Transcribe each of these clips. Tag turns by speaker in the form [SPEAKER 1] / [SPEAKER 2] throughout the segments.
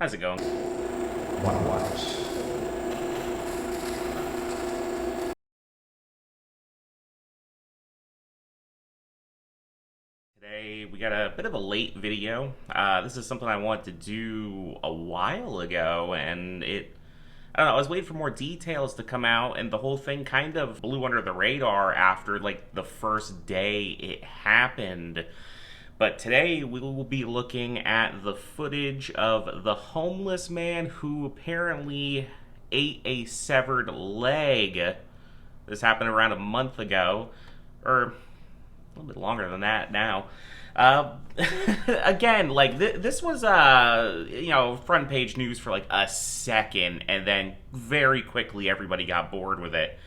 [SPEAKER 1] How's it going?
[SPEAKER 2] Wanna watch.
[SPEAKER 1] Today we got a bit of a late video. This is something I wanted to do a while ago, and I don't know, I was waiting for more details to come out, and the whole thing kind of blew under the radar after, like, the first day it happened. But today we will be looking at the footage of the homeless man who apparently ate a severed leg. This happened around a month ago, or a little bit longer than that now. Uh, Again, like this was front page news for like a second, and then very quickly everybody got bored with it.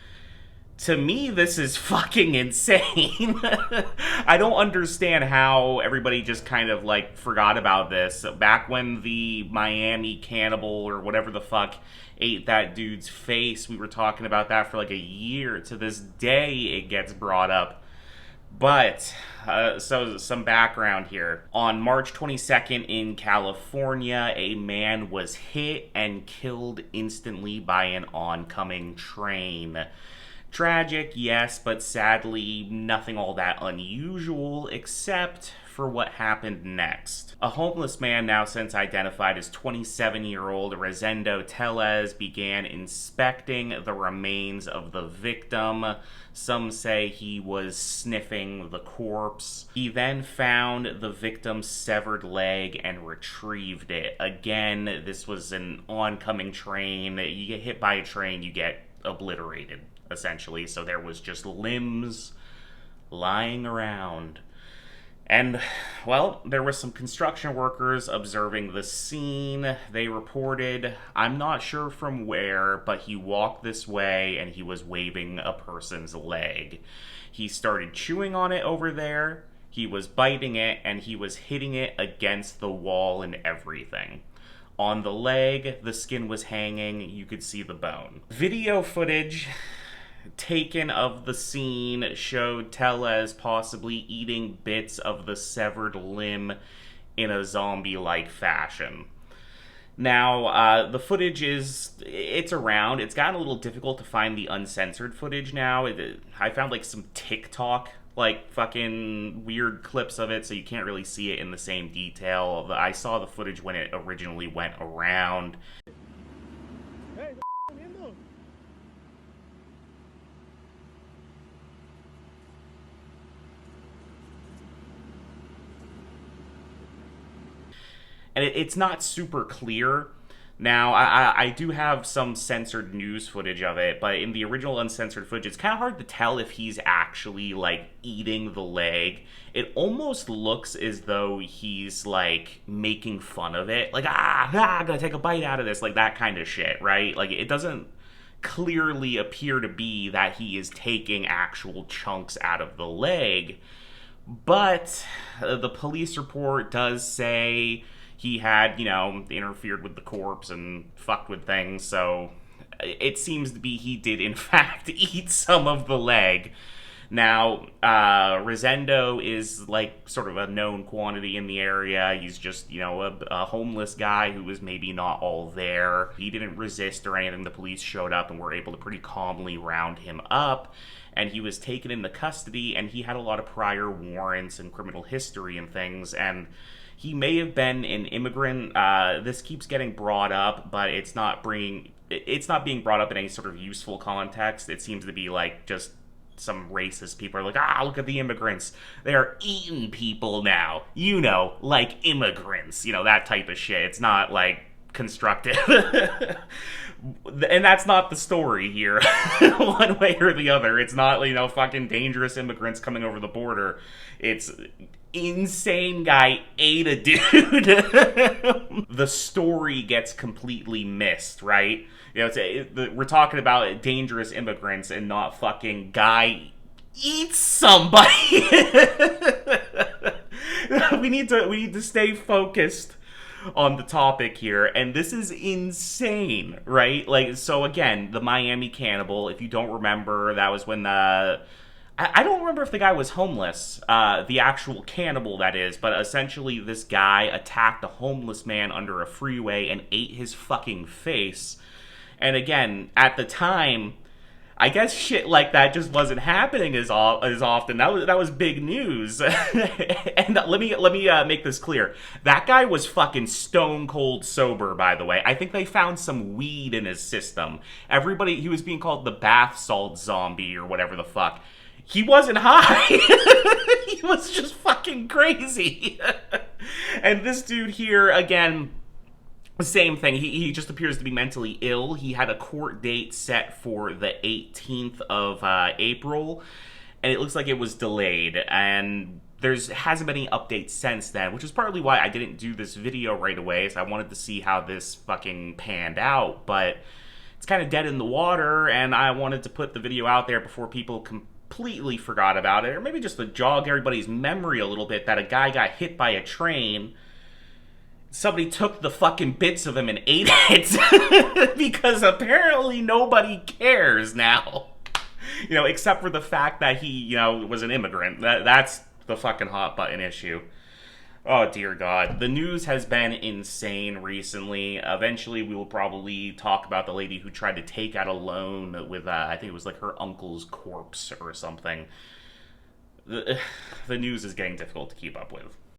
[SPEAKER 1] To me, this is fucking insane. I don't understand how everybody just kind of like forgot about this. Back when the Miami cannibal or whatever the fuck ate that dude's face, we were talking about that for like a year. To this day, it gets brought up. But, so some background here. On March 22nd in California, a man was hit and killed instantly by an oncoming train. Tragic, yes, but sadly, nothing all that unusual except for what happened next. A homeless man, now since identified as 27-year-old Rosendo Tellez, began inspecting the remains of the victim. Some say he was sniffing the corpse. He then found the victim's severed leg and retrieved it. Again, this was an oncoming train. You get hit by a train, you get obliterated, essentially. So there was just limbs lying around. And, well, there were some construction workers observing the scene. They reported, I'm not sure from where, but he walked this way and he was waving a person's leg. He started chewing on it over there, he was biting it, and he was hitting it against the wall and everything. On the leg, the skin was hanging, you could see the bone. Video footage taken of the scene showed Tellez possibly eating bits of the severed limb in a zombie-like fashion. Now, the footage it's around. It's gotten a little difficult to find the uncensored footage now. I found, like, some TikTok, like, fucking weird clips of it, so you can't really see it in the same detail. I saw the footage when it originally went around. And it's not super clear. Now, I do have some censored news footage of it, but in the original uncensored footage, it's kind of hard to tell if he's actually, like, eating the leg. It almost looks as though he's, like, making fun of it. Like, I'm gonna take a bite out of this, like, that kind of shit, right? Like, it doesn't clearly appear to be that he is taking actual chunks out of the leg. But the police report does say he had, interfered with the corpse and fucked with things, so it seems to be he did, in fact, eat some of the leg. Now, Rosendo is, like, sort of a known quantity in the area. He's just, a homeless guy who was maybe not all there. He didn't resist or anything. The police showed up and were able to pretty calmly round him up. And he was taken into custody, and he had a lot of prior warrants and criminal history and things, and he may have been an immigrant. This keeps getting brought up, but it's not being brought up in any sort of useful context. It seems to be like just some racist people are like, look at the immigrants. They're eating people now. Like immigrants. That type of shit. It's not like constructive. And that's not the story here, one way or the other. It's not, fucking dangerous immigrants coming over the border. It's insane guy ate a dude. The story gets completely missed, right? We're talking about dangerous immigrants and not fucking guy eats somebody. we need to stay focused on the topic here, and this is insane, right? Like, so again, the Miami cannibal, if you don't remember, that was when I don't remember if the guy was homeless, the actual cannibal that is, but essentially this guy attacked a homeless man under a freeway and ate his fucking face. And again, at the time, I guess shit like that just wasn't happening as often. That was big news. And let me make this clear. That guy was fucking stone cold sober, by the way. I think they found some weed in his system. He was being called the bath salt zombie or whatever the fuck. He wasn't high. He was just fucking crazy. And this dude here, again, same thing. He just appears to be mentally ill. He had a court date set for the 18th of April, and it looks like it was delayed. And hasn't been any updates since then, which is partly why I didn't do this video right away, so I wanted to see how this fucking panned out. But it's kind of dead in the water, and I wanted to put the video out there before people completely forgot about it, or maybe just to jog everybody's memory a little bit that a guy got hit by a train. Somebody took the fucking bits of him and ate it because apparently nobody cares now. Except for the fact that he, was an immigrant. That's the fucking hot button issue. Oh, dear God. The news has been insane recently. Eventually, we will probably talk about the lady who tried to take out a loan with, I think it was like her uncle's corpse or something. The news is getting difficult to keep up with.